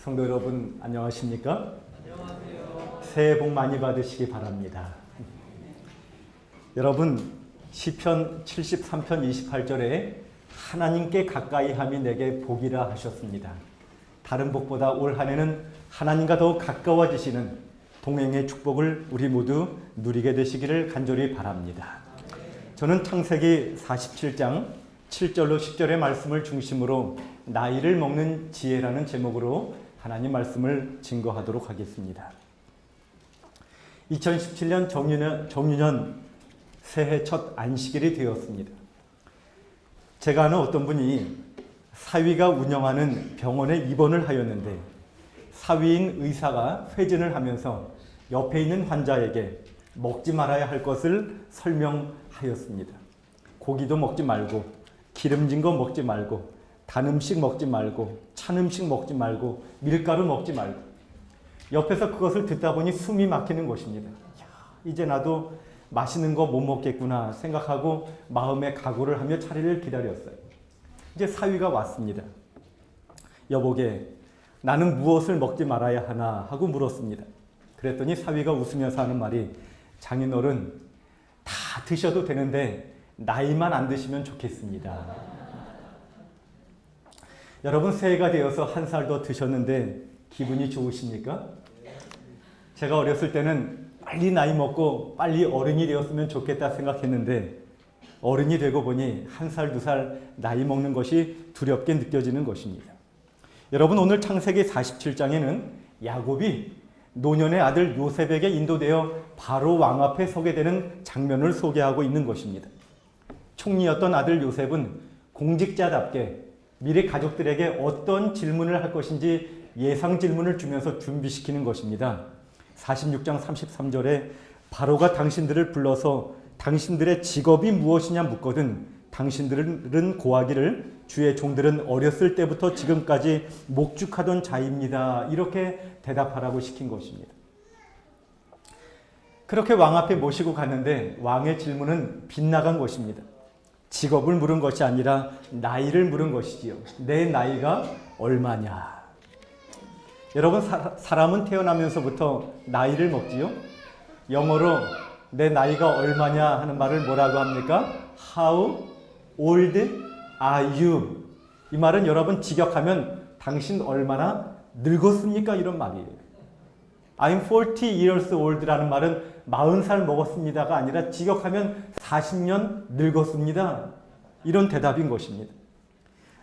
성도 여러분 안녕하십니까? 안녕하세요. 새해 복 많이 받으시기 바랍니다. 여러분 시편 73편 28절에 하나님께 가까이 함이 내게 복이라 하셨습니다. 다른 복보다 올 한 해는 하나님과 더욱 가까워지시는 동행의 축복을 우리 모두 누리게 되시기를 간절히 바랍니다. 저는 창세기 47장 7절로 10절의 말씀을 중심으로 나이를 먹는 지혜라는 제목으로 하나님 말씀을 증거하도록 하겠습니다. 2017년 정유년 새해 첫 안식일이 되었습니다. 제가 아는 어떤 분이 사위가 운영하는 병원에 입원을 하였는데 사위인 의사가 회진을 하면서 옆에 있는 환자에게 먹지 말아야 할 것을 설명하였습니다. 고기도 먹지 말고 기름진 거 먹지 말고 단 음식 먹지 말고 찬 음식 먹지 말고 밀가루 먹지 말고 옆에서 그것을 듣다 보니 숨이 막히는 것입니다. 이제 나도 맛있는 거 못 먹겠구나 생각하고 마음의 각오를 하며 차례를 기다렸어요. 이제 사위가 왔습니다. 여보게 나는 무엇을 먹지 말아야 하나 하고 물었습니다. 그랬더니 사위가 웃으면서 하는 말이 장인어른 다 드셔도 되는데 나이만 안 드시면 좋겠습니다. 여러분 새해가 되어서 한 살 더 드셨는데 기분이 좋으십니까? 제가 어렸을 때는 빨리 나이 먹고 빨리 어른이 되었으면 좋겠다 생각했는데 어른이 되고 보니 한 살, 두 살 나이 먹는 것이 두렵게 느껴지는 것입니다. 여러분 오늘 창세기 47장에는 야곱이 노년의 아들 요셉에게 인도되어 바로 왕 앞에 서게 되는 장면을 소개하고 있는 것입니다. 총리였던 아들 요셉은 공직자답게 미래 가족들에게 어떤 질문을 할 것인지 예상 질문을 주면서 준비시키는 것입니다. 46장 33절에 바로가 당신들을 불러서 당신들의 직업이 무엇이냐 묻거든 당신들은 고하기를 주의 종들은 어렸을 때부터 지금까지 목축하던 자입니다. 이렇게 대답하라고 시킨 것입니다. 그렇게 왕 앞에 모시고 갔는데 왕의 질문은 빗나간 것입니다. 직업을 물은 것이 아니라 나이를 물은 것이지요. 내 나이가 얼마냐. 여러분 사람은 태어나면서부터 나이를 먹지요. 영어로 내 나이가 얼마냐 하는 말을 뭐라고 합니까? How old are you? 이 말은 여러분 직역하면 당신 얼마나 늙었습니까? 이런 말이에요. I'm 40 years old라는 말은 40살 먹었습니다가 아니라 직역하면 40년 늙었습니다. 이런 대답인 것입니다.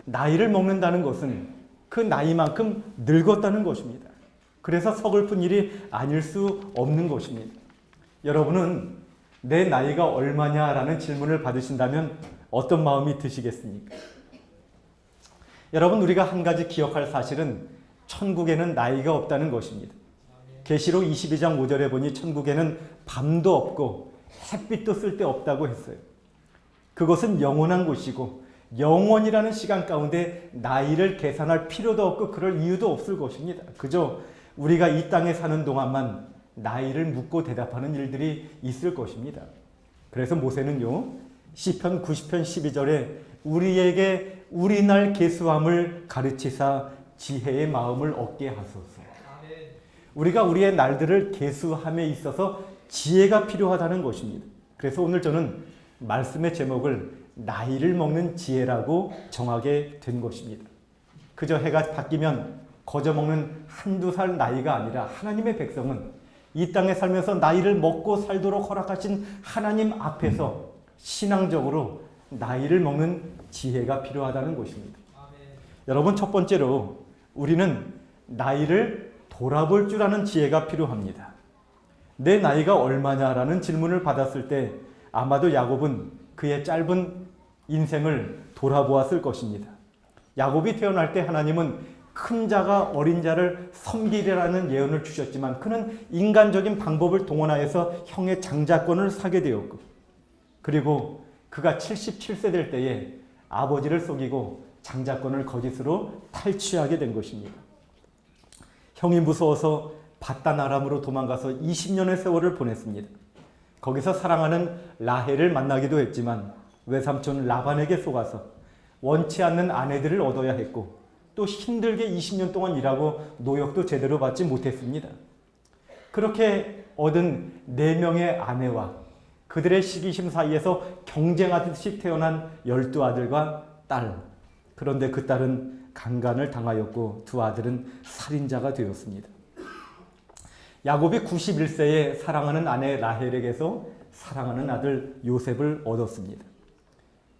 나이를 먹는다는 것은 그 나이만큼 늙었다는 것입니다. 그래서 서글픈 일이 아닐 수 없는 것입니다. 여러분은 내 나이가 얼마냐라는 질문을 받으신다면 어떤 마음이 드시겠습니까? 여러분 우리가 한 가지 기억할 사실은 천국에는 나이가 없다는 것입니다. 계시록 22장 5절에 보니 천국에는 밤도 없고 햇빛도 쓸데없다고 했어요. 그것은 영원한 곳이고 영원이라는 시간 가운데 나이를 계산할 필요도 없고 그럴 이유도 없을 것입니다. 그저 우리가 이 땅에 사는 동안만 나이를 묻고 대답하는 일들이 있을 것입니다. 그래서 모세는요 시편 90편 12절에 우리에게 우리 날 계수함을 가르치사 지혜의 마음을 얻게 하소서. 우리가 우리의 날들을 계수함에 있어서 지혜가 필요하다는 것입니다. 그래서 오늘 저는 말씀의 제목을 나이를 먹는 지혜라고 정하게 된 것입니다. 그저 해가 바뀌면 거저 먹는 한두 살 나이가 아니라 하나님의 백성은 이 땅에 살면서 나이를 먹고 살도록 허락하신 하나님 앞에서 신앙적으로 나이를 먹는 지혜가 필요하다는 것입니다. 여러분 첫 번째로 우리는 나이를 돌아볼 줄 아는 지혜가 필요합니다. 내 나이가 얼마냐라는 질문을 받았을 때 아마도 야곱은 그의 짧은 인생을 돌아보았을 것입니다. 야곱이 태어날 때 하나님은 큰 자가 어린 자를 섬기리라는 예언을 주셨지만 그는 인간적인 방법을 동원하여서 형의 장자권을 사게 되었고 그리고 그가 77세 될 때에 아버지를 속이고 장자권을 거짓으로 탈취하게 된 것입니다. 형이 무서워서 바단 아람으로 도망가서 20년의 세월을 보냈습니다. 거기서 사랑하는 라헬을 만나기도 했지만 외삼촌 라반에게 속아서 원치 않는 아내들을 얻어야 했고 또 힘들게 20년 동안 일하고 노역도 제대로 받지 못했습니다. 그렇게 얻은 4명의 아내와 그들의 시기심 사이에서 경쟁하듯이 태어난 12아들과 딸. 그런데 그 딸은 강간을 당하였고 두 아들은 살인자가 되었습니다. 야곱이 91세에 사랑하는 아내 라헬에게서 사랑하는 아들 요셉을 얻었습니다.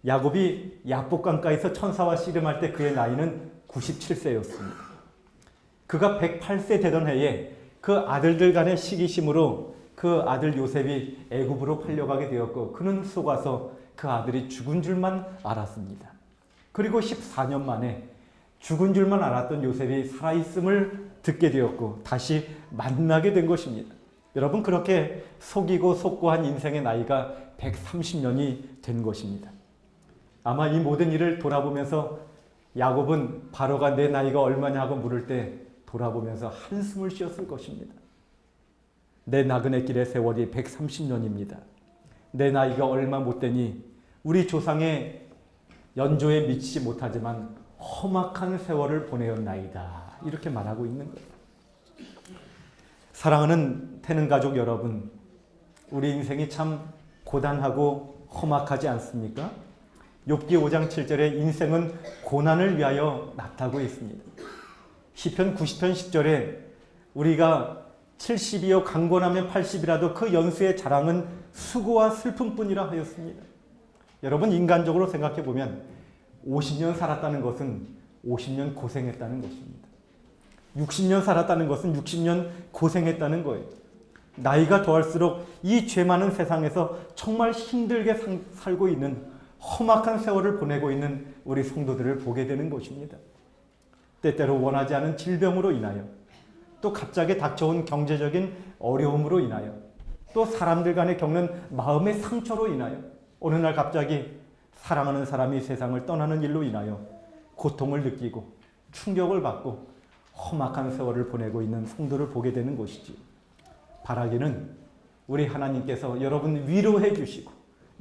야곱이 야복강가에서 천사와 씨름할 때 그의 나이는 97세였습니다. 그가 108세 되던 해에 그 아들들 간의 시기심으로 그 아들 요셉이 애굽으로 팔려가게 되었고 그는 속아서 그 아들이 죽은 줄만 알았습니다. 그리고 14년 만에 죽은 줄만 알았던 요셉이 살아있음을 듣게 되었고 다시 만나게 된 것입니다. 여러분, 그렇게 속이고 속고한 인생의 나이가 130년이 된 것입니다. 아마 이 모든 일을 돌아보면서 야곱은 바로가 내 나이가 얼마냐 하고 물을 때 돌아보면서 한숨을 쉬었을 것입니다. 내 나그네 길의 세월이 130년입니다. 내 나이가 얼마 못되니 우리 조상의 연조에 미치지 못하지만 험악한 세월을 보내었나이다. 이렇게 말하고 있는 거예요. 사랑하는 태는 가족 여러분, 우리 인생이 참 고단하고 험악하지 않습니까? 욥기 5장 7절에 인생은 고난을 위하여 났다고 했습니다. 시편 90편 10절에 우리가 70이요 강권하면 80이라도 그 연수의 자랑은 수고와 슬픔뿐이라 하였습니다. 여러분, 인간적으로 생각해 보면 50년 살았다는 것은 50년 고생했다는 것입니다. 60년 살았다는 것은 60년 고생했다는 거예요. 나이가 더할수록 이 죄 많은 세상에서 정말 힘들게 살고 있는 험악한 세월을 보내고 있는 우리 성도들을 보게 되는 것입니다. 때때로 원하지 않은 질병으로 인하여, 또 갑자기 닥쳐온 경제적인 어려움으로 인하여, 또 사람들 간에 겪는 마음의 상처로 인하여, 어느 날 갑자기 사랑하는 사람이 세상을 떠나는 일로 인하여 고통을 느끼고 충격을 받고 험악한 세월을 보내고 있는 성도를 보게 되는 것이지. 바라기는 우리 하나님께서 여러분 위로해 주시고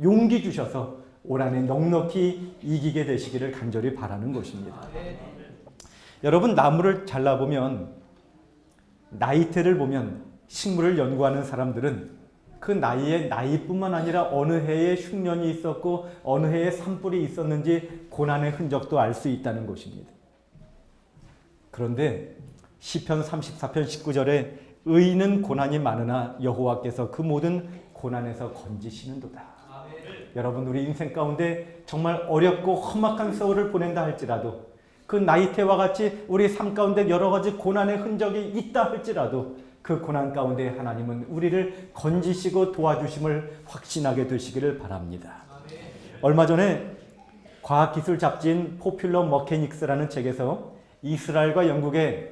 용기 주셔서 올 한해 넉넉히 이기게 되시기를 간절히 바라는 것입니다. 여러분, 나무를 잘라보면, 나이테를 보면, 식물을 연구하는 사람들은 그 나이에 나이뿐만 아니라 어느 해에 흉년이 있었고 어느 해에 산불이 있었는지 고난의 흔적도 알 수 있다는 것입니다. 그런데 시편 34편 19절에 의인은 고난이 많으나 여호와께서 그 모든 고난에서 건지시는도다. 여러분, 우리 인생 가운데 정말 어렵고 험악한 세월을 보낸다 할지라도, 그 나이테와 같이 우리 삶 가운데 여러 가지 고난의 흔적이 있다 할지라도 그 고난 가운데 하나님은 우리를 건지시고 도와주심을 확신하게 되시기를 바랍니다. 얼마 전에 과학기술 잡지인 포퓰러 머케닉스라는 책에서 이스라엘과 영국의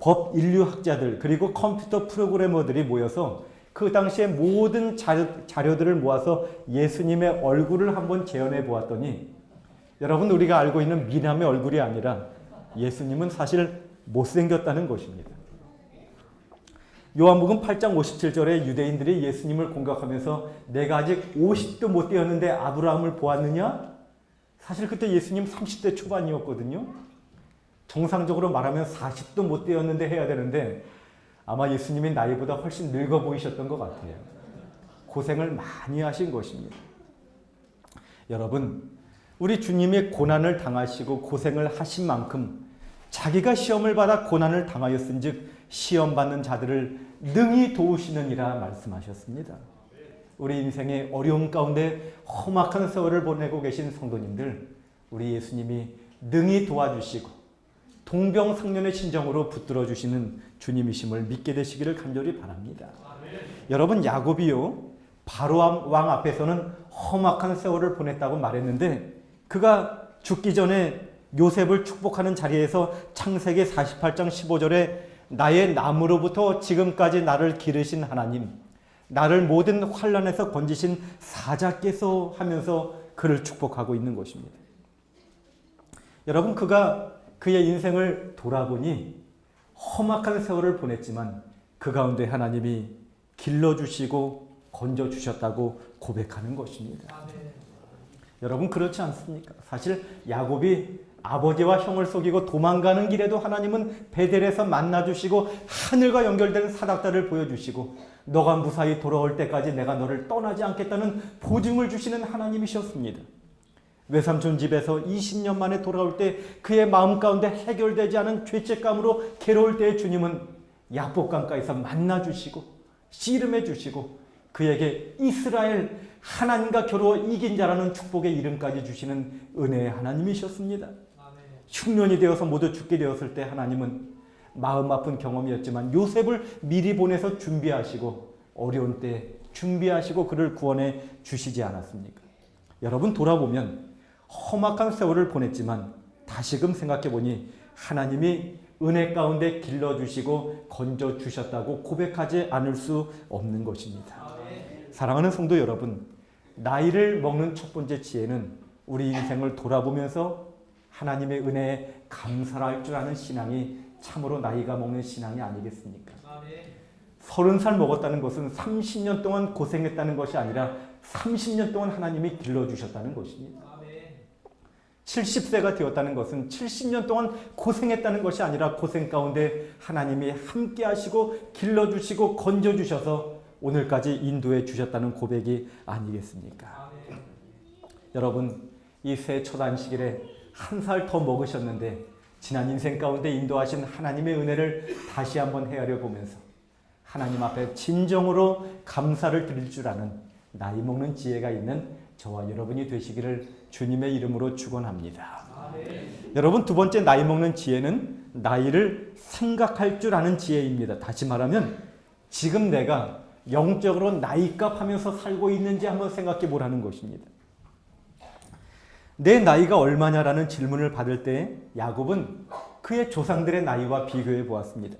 법 인류학자들 그리고 컴퓨터 프로그래머들이 모여서 그 당시의 모든 자료들을 모아서 예수님의 얼굴을 한번 재현해 보았더니, 여러분, 우리가 알고 있는 미남의 얼굴이 아니라 예수님은 사실 못생겼다는 것입니다. 요한복음 8장 57절에 유대인들이 예수님을 공격하면서 내가 아직 50도 못 되었는데 아브라함을 보았느냐? 사실 그때 예수님 30대 초반이었거든요. 정상적으로 말하면 40도 못 되었는데 해야 되는데 아마 예수님이 나이보다 훨씬 늙어 보이셨던 것 같아요. 고생을 많이 하신 것입니다. 여러분, 우리 주님이 고난을 당하시고 고생을 하신 만큼 자기가 시험을 받아 고난을 당하였은즉 시험 받는 자들을 능히 도우시느니라 말씀하셨습니다. 우리 인생의 어려움 가운데 험악한 세월을 보내고 계신 성도님들, 우리 예수님이 능히 도와주시고 동병상련의 심정으로 붙들어 주시는 주님이심을 믿게 되시기를 간절히 바랍니다. 여러분, 야곱이요, 바로 왕 앞에서는 험악한 세월을 보냈다고 말했는데 그가 죽기 전에 요셉을 축복하는 자리에서 창세기 48장 15절에 나의 남으로부터 지금까지 나를 기르신 하나님, 나를 모든 환난에서 건지신 사자께서 하면서 그를 축복하고 있는 것입니다. 여러분, 그가 그의 인생을 돌아보니 험악한 세월을 보냈지만 그 가운데 하나님이 길러주시고 건져주셨다고 고백하는 것입니다. 여러분, 그렇지 않습니까? 사실 야곱이 아버지와 형을 속이고 도망가는 길에도 하나님은 베델에서 만나주시고 하늘과 연결된 사닥다를 보여주시고 너가 무사히 돌아올 때까지 내가 너를 떠나지 않겠다는 보증을 주시는 하나님이셨습니다. 외삼촌 집에서 20년 만에 돌아올 때 그의 마음 가운데 해결되지 않은 죄책감으로 괴로울 때 주님은 야복강가에서 만나주시고 씨름해 주시고 그에게 이스라엘 하나님과 겨루어 이긴 자라는 축복의 이름까지 주시는 은혜의 하나님이셨습니다. 흉년이 되어서 모두 죽게 되었을 때 하나님은 마음 아픈 경험이었지만 요셉을 미리 보내서 준비하시고 어려운 때 준비하시고 그를 구원해 주시지 않았습니까? 여러분 돌아보면 험악한 세월을 보냈지만 다시금 생각해보니 하나님이 은혜 가운데 길러주시고 건져주셨다고 고백하지 않을 수 없는 것입니다. 사랑하는 성도 여러분, 나이를 먹는 첫 번째 지혜는 우리 인생을 돌아보면서 하나님의 은혜에 감사할 줄 아는 신앙이 참으로 나이가 먹는 신앙이 아니겠습니까? 30살 먹었다는 것은 30년 동안 고생했다는 것이 아니라 30년 동안 하나님이 길러주셨다는 것입니다. 70세가 되었다는 것은 70년 동안 고생했다는 것이 아니라 고생 가운데 하나님이 함께 하시고 길러주시고 건져주셔서 오늘까지 인도해 주셨다는 고백이 아니겠습니까? 여러분, 이 새 첫 안식일에 한 살 더 먹으셨는데 지난 인생 가운데 인도하신 하나님의 은혜를 다시 한번 헤아려 보면서 하나님 앞에 진정으로 감사를 드릴 줄 아는 나이 먹는 지혜가 있는 저와 여러분이 되시기를 주님의 이름으로 축원합니다. 여러분, 두 번째 나이 먹는 지혜는 나이를 생각할 줄 아는 지혜입니다. 다시 말하면 지금 내가 영적으로 나이값 하면서 살고 있는지 한번 생각해 보라는 것입니다. 내 나이가 얼마냐라는 질문을 받을 때 야곱은 그의 조상들의 나이와 비교해 보았습니다.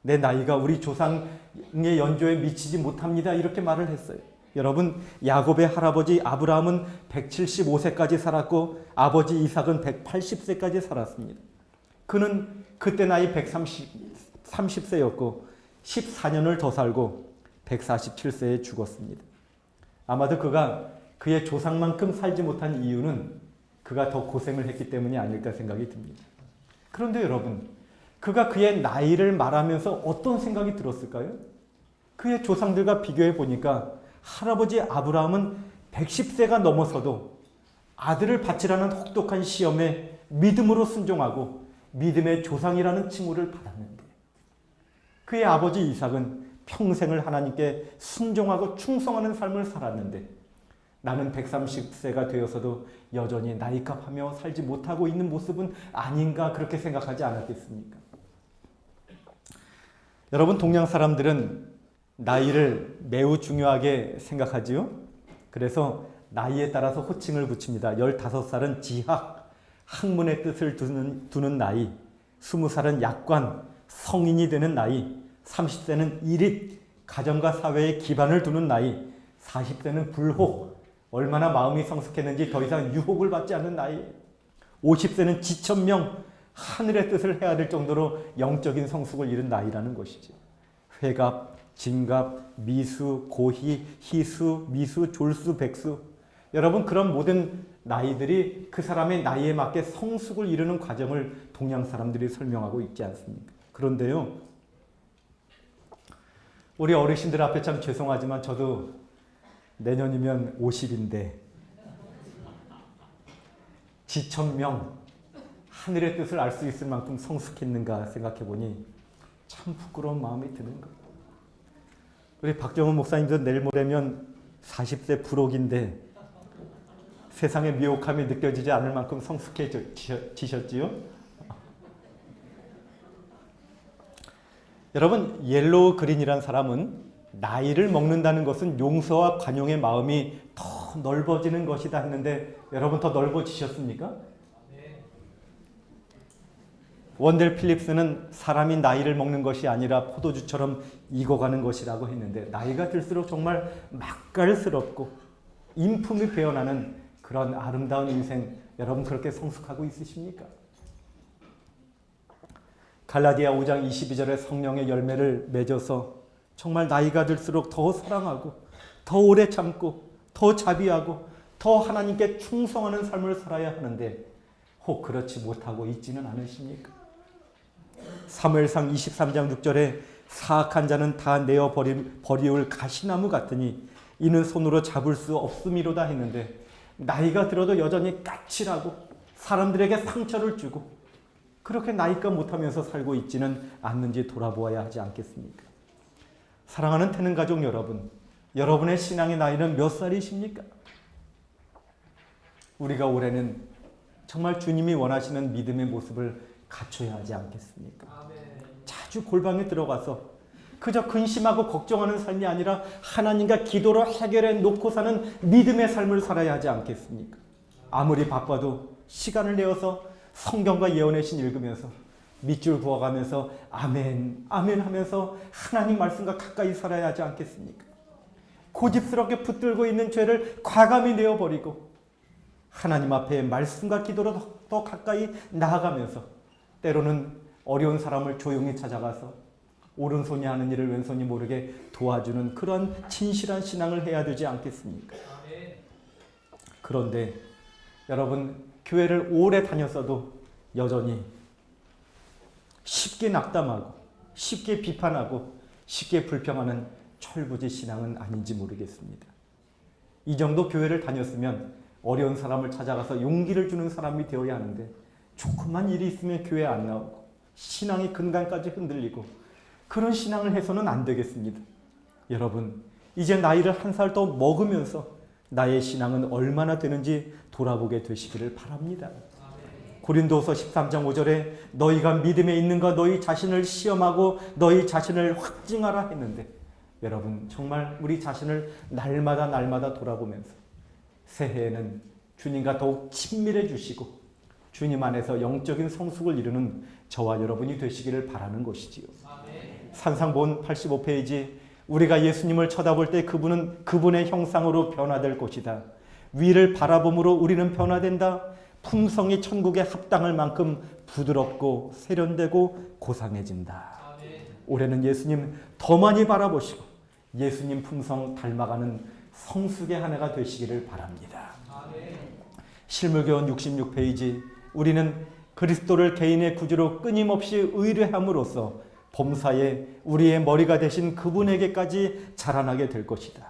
내 나이가 우리 조상의 연조에 미치지 못합니다. 이렇게 말을 했어요. 여러분, 야곱의 할아버지 아브라함은 175세까지 살았고 아버지 이삭은 180세까지 살았습니다. 그는 그때 나이 130세였고 14년을 더 살고 147세에 죽었습니다. 아마도 그가 그의 조상만큼 살지 못한 이유는 그가 더 고생을 했기 때문이 아닐까 생각이 듭니다. 그런데 여러분, 그가 그의 나이를 말하면서 어떤 생각이 들었을까요? 그의 조상들과 비교해 보니까 할아버지 아브라함은 110세가 넘어서도 아들을 바치라는 혹독한 시험에 믿음으로 순종하고 믿음의 조상이라는 칭호를 받았는데 그의 아버지 이삭은 평생을 하나님께 순종하고 충성하는 삶을 살았는데 나는 130세가 되어서도 여전히 나이값하며 살지 못하고 있는 모습은 아닌가 그렇게 생각하지 않았겠습니까? 여러분, 동양 사람들은 나이를 매우 중요하게 생각하지요. 그래서 나이에 따라서 호칭을 붙입니다. 15살은 지학, 학문의 뜻을 두는 나이, 20살은 약관, 성인이 되는 나이, 30세는 일입, 가정과 사회의 기반을 두는 나이, 40세는 불혹, 얼마나 마음이 성숙했는지 더 이상 유혹을 받지 않는 나이, 50세는 지천명, 하늘의 뜻을 헤아릴 정도로 영적인 성숙을 이룬 나이라는 것이죠. 회갑, 진갑, 미수, 고희, 희수, 미수, 졸수, 백수. 여러분, 그런 모든 나이들이 그 사람의 나이에 맞게 성숙을 이루는 과정을 동양 사람들이 설명하고 있지 않습니까? 그런데요, 우리 어르신들 앞에 참 죄송하지만 저도 내년이면 50인데 지천명, 하늘의 뜻을 알 수 있을 만큼 성숙했는가 생각해 보니 참 부끄러운 마음이 드는 거예요. 우리 박정훈 목사님도 내일 모레면 40세 불혹인데 세상의 미혹함이 느껴지지 않을 만큼 성숙해지셨지요? 여러분, 옐로우 그린이란 사람은 나이를 먹는다는 것은 용서와 관용의 마음이 더 넓어지는 것이다 했는데 여러분, 더 넓어지셨습니까? 원델 필립스는 사람이 나이를 먹는 것이 아니라 포도주처럼 익어가는 것이라고 했는데 나이가 들수록 정말 맛깔스럽고 인품이 배어나는 그런 아름다운 인생, 여러분 그렇게 성숙하고 있으십니까? 갈라디아 5장 22절에 성령의 열매를 맺어서 정말 나이가 들수록 더 사랑하고 더 오래 참고 더 자비하고 더 하나님께 충성하는 삶을 살아야 하는데 혹 그렇지 못하고 있지는 않으십니까? 사무엘상 23장 6절에 사악한 자는 다 내어 버리울 가시나무 같으니 이는 손으로 잡을 수 없음이로다 했는데, 나이가 들어도 여전히 까칠하고 사람들에게 상처를 주고 그렇게 나이가 못하면서 살고 있지는 않는지 돌아보아야 하지 않겠습니까? 사랑하는 태는 가족 여러분, 여러분의 신앙의 나이는 몇 살이십니까? 우리가 올해는 정말 주님이 원하시는 믿음의 모습을 갖춰야 하지 않겠습니까? 자주 골방에 들어가서 그저 근심하고 걱정하는 삶이 아니라 하나님과 기도로 해결해 놓고 사는 믿음의 삶을 살아야 하지 않겠습니까? 아무리 바빠도 시간을 내어서 성경과 예언의 신 읽으면서 밑줄 그어가면서 아멘 아멘 하면서 하나님 말씀과 가까이 살아야 하지 않겠습니까? 고집스럽게 붙들고 있는 죄를 과감히 내어버리고 하나님 앞에 말씀과 기도로 더 가까이 나아가면서 때로는 어려운 사람을 조용히 찾아가서 오른손이 하는 일을 왼손이 모르게 도와주는 그런 진실한 신앙을 해야 되지 않겠습니까? 그런데 여러분, 교회를 오래 다녔어도 여전히 쉽게 낙담하고 쉽게 비판하고 쉽게 불평하는 철부지 신앙은 아닌지 모르겠습니다. 이 정도 교회를 다녔으면 어려운 사람을 찾아가서 용기를 주는 사람이 되어야 하는데, 조그만 일이 있으면 교회 안 나오고 신앙의 근간까지 흔들리고 그런 신앙을 해서는 안 되겠습니다. 여러분, 이제 나이를 한 살 더 먹으면서 나의 신앙은 얼마나 되는지 돌아보게 되시기를 바랍니다. 고린도서 13장 5절에 너희가 믿음에 있는가 너희 자신을 시험하고 너희 자신을 확증하라 했는데, 여러분 정말 우리 자신을 날마다 돌아보면서 새해에는 주님과 더욱 친밀해 주시고 주님 안에서 영적인 성숙을 이루는 저와 여러분이 되시기를 바라는 것이지요. 산상본 85페이지, 우리가 예수님을 쳐다볼 때 그분은 그분의 형상으로 변화될 것이다. 위를 바라봄으로 우리는 변화된다. 품성이 천국에 합당할 만큼 부드럽고 세련되고 고상해진다. 올해는 예수님 더 많이 바라보시고 예수님 품성 닮아가는 성숙의 한 해가 되시기를 바랍니다. 실물교훈 66페이지, 우리는 그리스도를 개인의 구주로 끊임없이 의뢰함으로써 범사에 우리의 머리가 되신 그분에게까지 자라나게 될 것이다.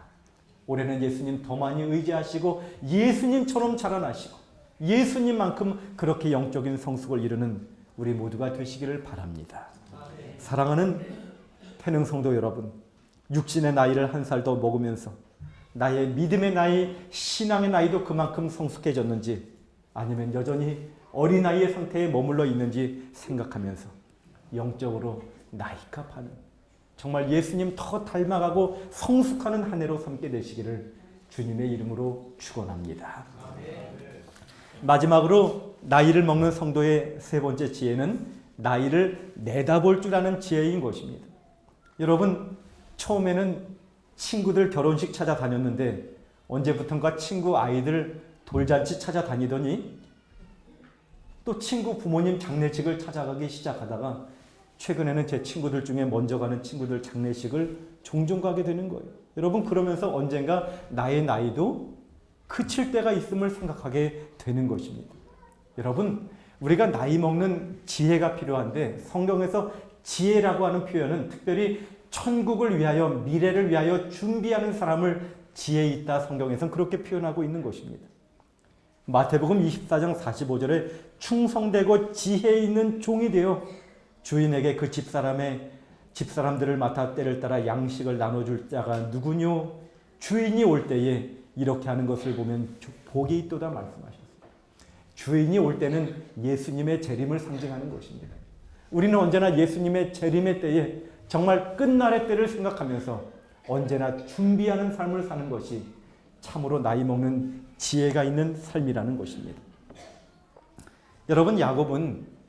올해는 예수님 더 많이 의지하시고 예수님처럼 자라나시고 예수님만큼 그렇게 영적인 성숙을 이루는 우리 모두가 되시기를 바랍니다. 사랑하는 태능 성도 여러분, 육신의 나이를 한 살 더 먹으면서 나의 믿음의 나이, 신앙의 나이도 그만큼 성숙해졌는지 아니면 여전히 어린아이의 상태에 머물러 있는지 생각하면서 영적으로 나이값하는, 정말 예수님 더 닮아가고 성숙하는 한 해로 삼게 되시기를 주님의 이름으로 축원합니다. 마지막으로 나이를 먹는 성도의 세 번째 지혜는 나이를 내다볼 줄 아는 지혜인 것입니다. 여러분, 처음에는 친구들 결혼식 찾아다녔는데 언제부턴가 친구 아이들 돌잔치 찾아다니더니 또 친구 부모님 장례식을 찾아가기 시작하다가 최근에는 제 친구들 중에 먼저 가는 친구들 장례식을 종종 가게 되는 거예요. 여러분, 그러면서 언젠가 나의 나이도 그칠 때가 있음을 생각하게 되는 것입니다. 여러분, 우리가 나이 먹는 지혜가 필요한데 성경에서 지혜라고 하는 표현은 특별히 천국을 위하여, 미래를 위하여 준비하는 사람을 지혜 있다, 성경에서는 그렇게 표현하고 있는 것입니다. 마태복음 24장 45절에 충성되고 지혜 있는 종이 되어 주인에게 그 집사람들을 맡아 때를 따라 양식을 나눠줄 자가 누구뇨? 주인이 올 때에 이렇게 하는 것을 보면 복이 있도다 말씀하셨습니다. 주인이 올 때는 예수님의 재림을 상징하는 것입니다. 우리는 언제나 예수님의 재림의 때에 정말 끝날의 때를 생각하면서 언제나 준비하는 삶을 사는 것이 참으로 나이 먹는 지혜가 있는 삶이라는 것입니다. 여러분, 야곱은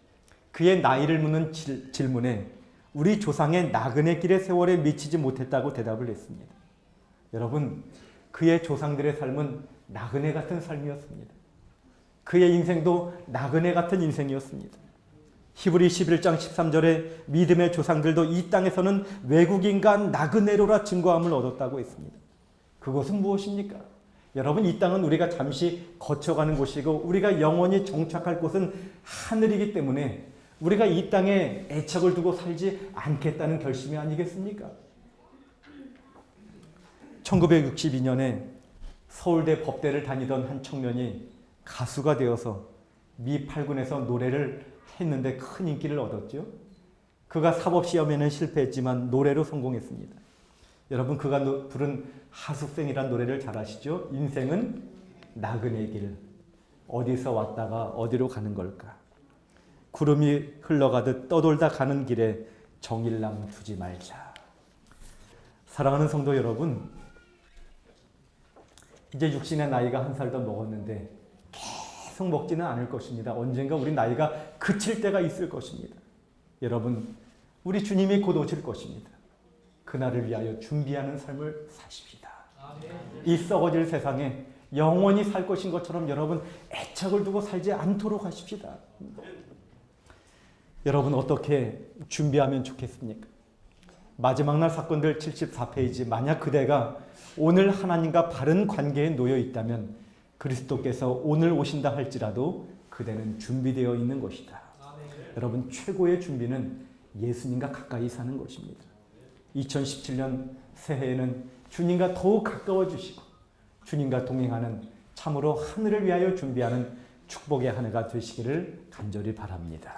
그의 나이를 묻는 질문에 우리 조상의 나그네 길의 세월에 미치지 못했다고 대답을 했습니다. 여러분, 그의 조상들의 삶은 나그네 같은 삶이었습니다. 그의 인생도 나그네 같은 인생이었습니다. 히브리 11장 13절에 믿음의 조상들도 이 땅에서는 외국인과 나그네로라 증거함을 얻었다고 했습니다. 그것은 무엇입니까? 여러분, 이 땅은 우리가 잠시 거쳐가는 곳이고 우리가 영원히 정착할 곳은 하늘이기 때문에 우리가 이 땅에 애착을 두고 살지 않겠다는 결심이 아니겠습니까? 1962년에 서울대 법대를 다니던 한 청년이 가수가 되어서 미 8군에서 노래를 했는데 큰 인기를 얻었죠. 그가 사법시험에는 실패했지만 노래로 성공했습니다. 여러분, 그가 부른 하숙생이란 노래를 잘 아시죠? 인생은 나그네 길, 어디서 왔다가 어디로 가는 걸까? 구름이 흘러가듯 떠돌다 가는 길에 정일랑 두지 말자. 사랑하는 성도 여러분, 이제 육신의 나이가 한 살 더 먹었는데 계속 먹지는 않을 것입니다. 언젠가 우리 나이가 그칠 때가 있을 것입니다. 여러분, 우리 주님이 곧 오실 것입니다. 그날을 위하여 준비하는 삶을 사십시다. 이 썩어질 세상에 영원히 살 것인 것처럼 여러분 애착을 두고 살지 않도록 하십시다. 여러분, 어떻게 준비하면 좋겠습니까? 마지막 날 사건들 74페이지, 만약 그대가 오늘 하나님과 바른 관계에 놓여 있다면 그리스도께서 오늘 오신다 할지라도 그대는 준비되어 있는 것이다. 여러분, 최고의 준비는 예수님과 가까이 사는 것입니다. 2017년 새해에는 주님과 더욱 가까워지시고 주님과 동행하는 참으로 하늘을 위하여 준비하는 축복의 한 해가 되시기를 간절히 바랍니다.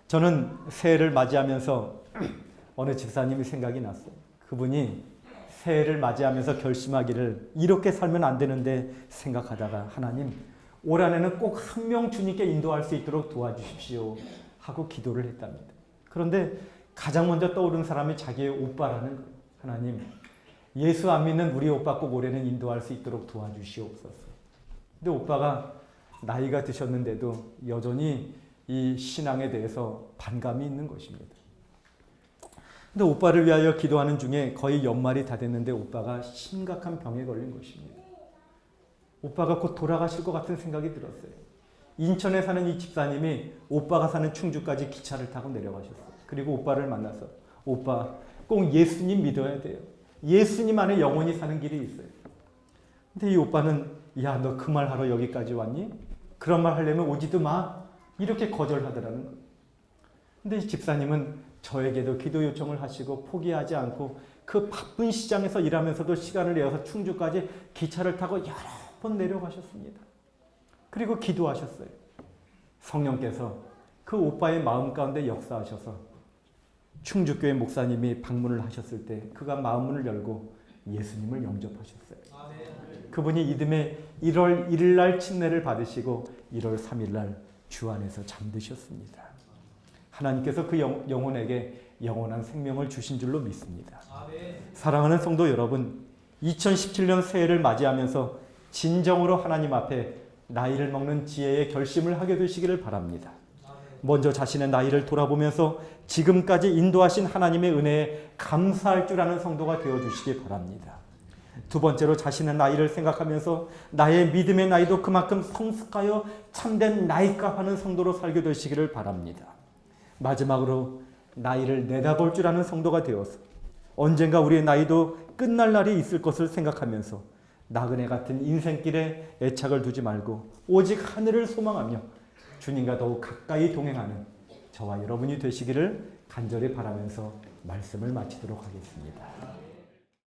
저는 새해를 맞이하면서 어느 집사님이 생각이 났어요. 그분이 새해를 맞이하면서 결심하기를 이렇게 살면 안 되는데 생각하다가 하나님, 올 한해는 꼭 한 명 주님께 인도할 수 있도록 도와주십시오 하고 기도를 했답니다. 그런데 가장 먼저 떠오른 사람이 자기의 오빠라는 거예요. 하나님, 예수 안 믿는 우리 오빠 꼭 올해는 인도할 수 있도록 도와주시옵소서. 근데 오빠가 나이가 드셨는데도 여전히 이 신앙에 대해서 반감이 있는 것입니다. 근데 오빠를 위하여 기도하는 중에 거의 연말이 다 됐는데 오빠가 심각한 병에 걸린 것입니다. 오빠가 곧 돌아가실 것 같은 생각이 들었어요. 인천에 사는 이 집사님이 오빠가 사는 충주까지 기차를 타고 내려가셨어요. 그리고 오빠를 만나서 오빠, 꼭 예수님 믿어야 돼요. 예수님 안에 영원히 사는 길이 있어요. 근데 이 오빠는 야, 너 그 말 하러 여기까지 왔니? 그런 말 하려면 오지도 마. 이렇게 거절하더라는 거예요. 근데 이 집사님은 저에게도 기도 요청을 하시고 포기하지 않고 그 바쁜 시장에서 일하면서도 시간을 내어서 충주까지 기차를 타고 여러 번 내려가셨습니다. 그리고 기도하셨어요. 성령께서 그 오빠의 마음 가운데 역사하셔서 충주교회 목사님이 방문을 하셨을 때 그가 마음문을 열고 예수님을 영접하셨어요. 그분이 이듬해 1월 1일 날 침례를 받으시고 1월 3일 날 주 안에서 잠드셨습니다. 하나님께서 그 영혼에게 영원한 생명을 주신 줄로 믿습니다. 사랑하는 성도 여러분, 2017년 새해를 맞이하면서 진정으로 하나님 앞에 나이를 먹는 지혜의 결심을 하게 되시기를 바랍니다. 먼저 자신의 나이를 돌아보면서 지금까지 인도하신 하나님의 은혜에 감사할 줄 아는 성도가 되어주시기 바랍니다. 두 번째로 자신의 나이를 생각하면서 나의 믿음의 나이도 그만큼 성숙하여 참된 나이값하는 성도로 살게 되시기를 바랍니다. 마지막으로 나이를 내다볼 줄 아는 성도가 되어서 언젠가 우리의 나이도 끝날 날이 있을 것을 생각하면서 나그네 같은 인생길에 애착을 두지 말고 오직 하늘을 소망하며 주님과 더욱 가까이 동행하는 저와 여러분이 되시기를 간절히 바라면서 말씀을 마치도록 하겠습니다.